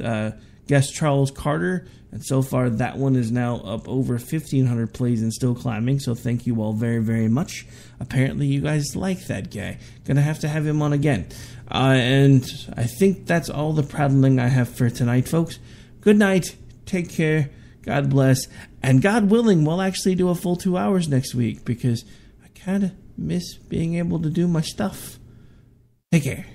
guest Charles Carter, and so far that one is now up over 1,500 plays and still climbing, so thank you all very, very much. Apparently you guys like that guy. Gonna have to have him on again. And I think that's all the prattling I have for tonight, folks. Good night. Take care. God bless. And God willing, we'll actually do a full 2 hours next week because I kind of miss being able to do my stuff. Take care.